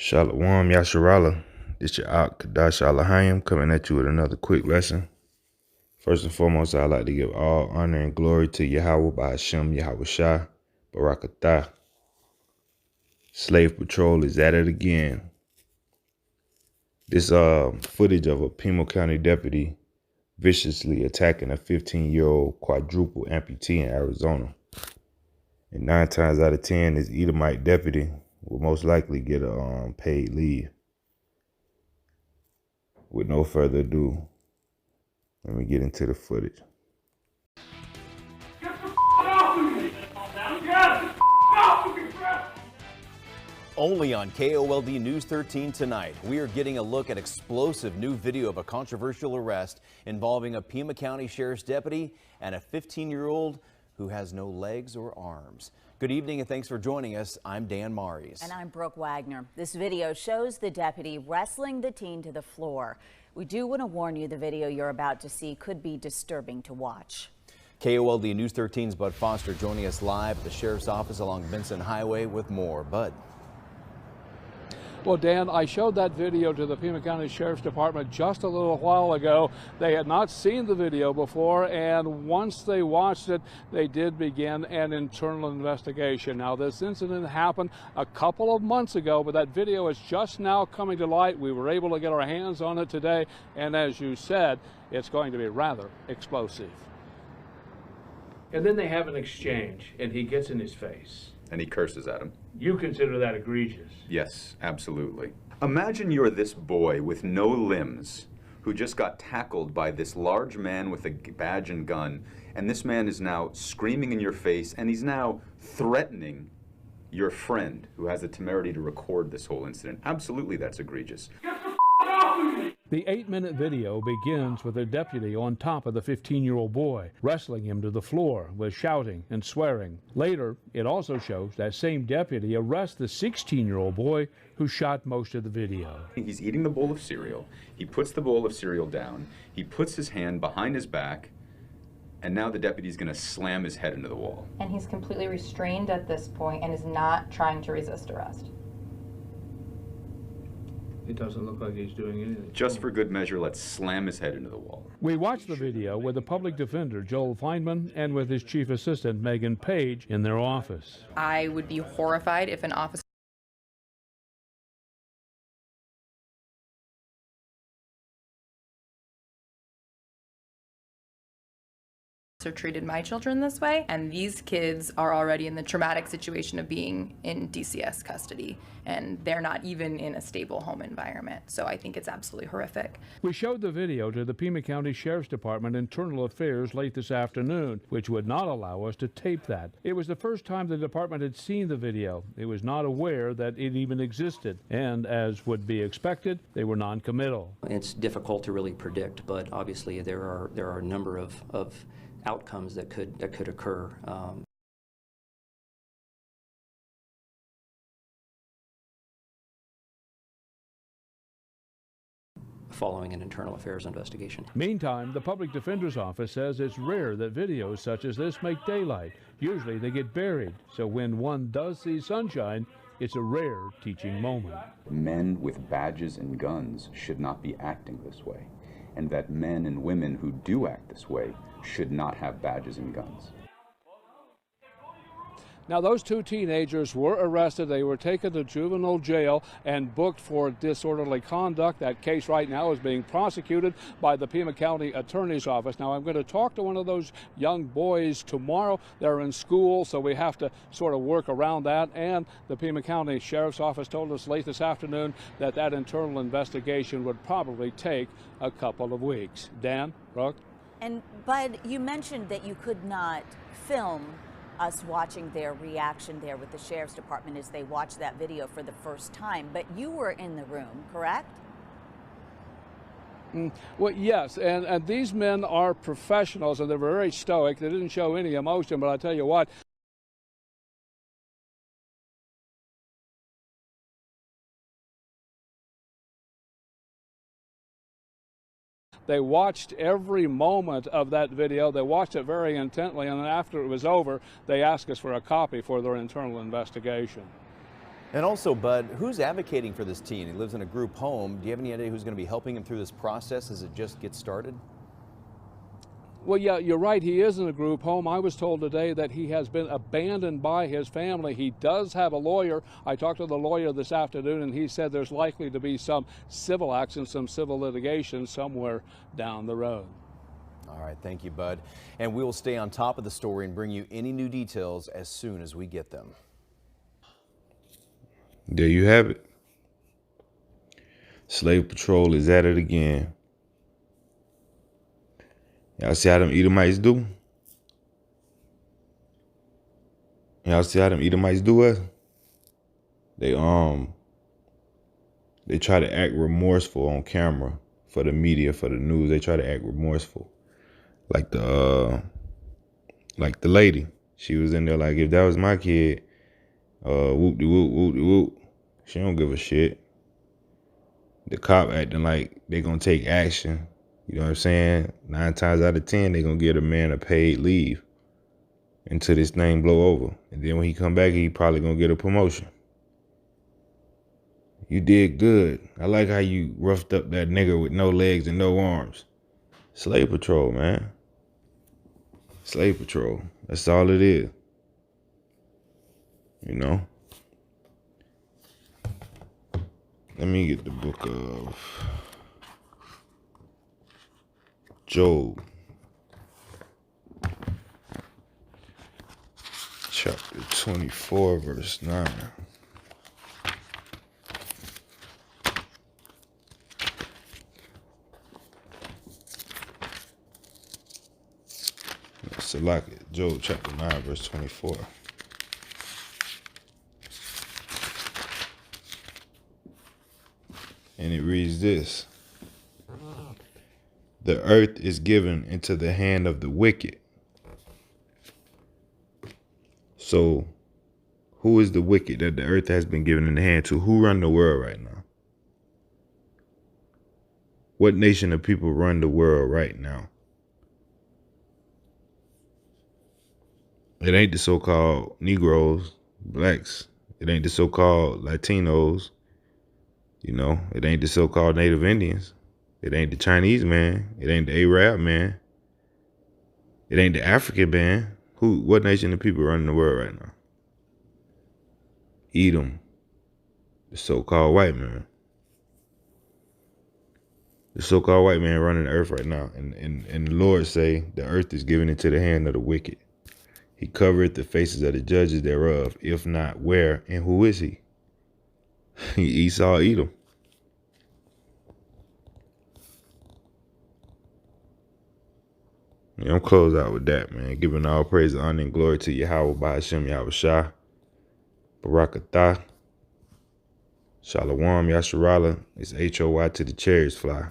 Shalom Yasharala. This your Ak Kadash Alahayim coming at you with another quick lesson. First and foremost, I'd like to give all honor and glory to Yahweh by Hashem Yahweh Barakatah. Slave Patrol is at it again. This footage of a Pima County deputy viciously attacking a 15-year-old quadruple amputee in Arizona. And 9 times out of 10, this Edomite deputy will most likely get a paid leave. With no further ado, let me get into the footage. Get the off of me! Get the off of me, bro! Only on KOLD News 13 tonight, we are getting a look at explosive new video of a controversial arrest involving a Pima County Sheriff's deputy and a 15-year-old who has no legs or arms. Good evening and thanks for joining us. I'm Dan Maries. And I'm Brooke Wagner. This video shows the deputy wrestling the teen to the floor. We do want to warn you the video you're about to see could be disturbing to watch. KOLD News 13's Bud Foster joining us live at the Sheriff's Office along Benson Highway with more. Bud. Well, Dan, I showed that video to the Pima County Sheriff's Department just a little while ago. They had not seen the video before, and once they watched it, they did begin an internal investigation. Now, this incident happened a couple of months ago, but that video is just now coming to light. We were able to get our hands on it today, and as you said, it's going to be rather explosive. And then they have an exchange, and he gets in his face. And he curses at him. You consider that egregious? Yes, absolutely. Imagine you're this boy with no limbs who just got tackled by this large man with a badge and gun, and this man is now screaming in your face, and he's now threatening your friend who has the temerity to record this whole incident. Absolutely, that's egregious. Get the off of me! The 8-minute video begins with a deputy on top of the 15-year-old boy, wrestling him to the floor with shouting and swearing. Later, it also shows that same deputy arrests the 16-year-old boy who shot most of the video. He's eating the bowl of cereal. He puts the bowl of cereal down. He puts his hand behind his back, and now the deputy's going to slam his head into the wall. And he's completely restrained at this point and is not trying to resist arrest. It doesn't look like he's doing anything. Just for good measure, let's slam his head into the wall. We watched the video with the public defender, Joel Feynman, and with his chief assistant, Megan Page, in their office. I would be horrified if an officer treated my children this way, and these kids are already in the traumatic situation of being in DCS custody, and they're not even in a stable home environment. So I think it's absolutely horrific. We showed the video to the Pima County Sheriff's Department Internal Affairs late this afternoon, which would not allow us to tape that. It was the first time the department had seen the video. It was not aware that it even existed, and as would be expected, they were non-committal. It's difficult to really predict, but obviously there are a number of outcomes that could occur. Following an internal affairs investigation. Meantime, the public defender's office says it's rare that videos such as this make daylight. Usually they get buried, so when one does see sunshine, it's a rare teaching moment. Men with badges and guns should not be acting this way, and that men and women who do act this way should not have badges and guns. Now, those 2 teenagers were arrested. They were taken to juvenile jail and booked for disorderly conduct. That case right now is being prosecuted by the Pima County Attorney's Office. Now, I'm going to talk to one of those young boys tomorrow. They're in school, so we have to sort of work around that. And the Pima County Sheriff's Office told us late this afternoon that that internal investigation would probably take a couple of weeks. Dan, Brooke? And Bud, you mentioned that you could not film us watching their reaction there with the Sheriff's Department as they watched that video for the first time, but you were in the room, correct? Well, yes, and these men are professionals, and they're very stoic. They didn't show any emotion, but I tell you what, they watched every moment of that video. They watched it very intently, and then after it was over, they asked us for a copy for their internal investigation. And also, Bud, who's advocating for this teen? He lives in a group home. Do you have any idea who's going to be helping him through this process as it just gets started? Well, yeah, you're right. He is in a group home. I was told today that he has been abandoned by his family. He does have a lawyer. I talked to the lawyer this afternoon, and he said there's likely to be some civil action, some civil litigation somewhere down the road. All right, thank you, Bud. And we will stay on top of the story and bring you any new details as soon as we get them. There you have it. Slave Patrol is at it again. Y'all see how them Edomites do? Y'all see how them Edomites do us? They try to act remorseful on camera for the media, for the news. They try to act remorseful. Like the lady. She was in there like, if that was my kid, whoop-de-whoop, whoop-de-whoop. She don't give a shit. The cop acting like they gonna take action. You know what I'm saying? 9 times out of 10, they gonna give a man a paid leave until this thing blow over. And then when he come back, he probably gonna get a promotion. You did good. I like how you roughed up that nigga with no legs and no arms. Slave Patrol, man. Slave Patrol. That's all it is. You know? Let me get the book of Job. Chapter 24, verse 9. Select it. Job chapter 9, verse 24. And it reads this. The earth is given into the hand of the wicked. So, who is the wicked that the earth has been given in the hand to? Who run the world right now? What nation of people run the world right now? It ain't the so-called Negroes, blacks. It ain't the so-called Latinos. You know, it ain't the so-called Native Indians. It ain't the Chinese man. It ain't the Arab man. It ain't the African man. What nation of people running the world right now? Edom, the so-called white man. The so-called white man running the earth right now. And the Lord say the earth is given into the hand of the wicked. He covereth the faces of the judges thereof. If not, where and who is he? Esau, Edom. Yeah, I'm closed out with that, man. Giving all praise, honor, and glory to Yahweh, by Hashem, Yahweh Shah, Barakatah, Shalom, Yasharala. It's H.O.I. to the chariots fly.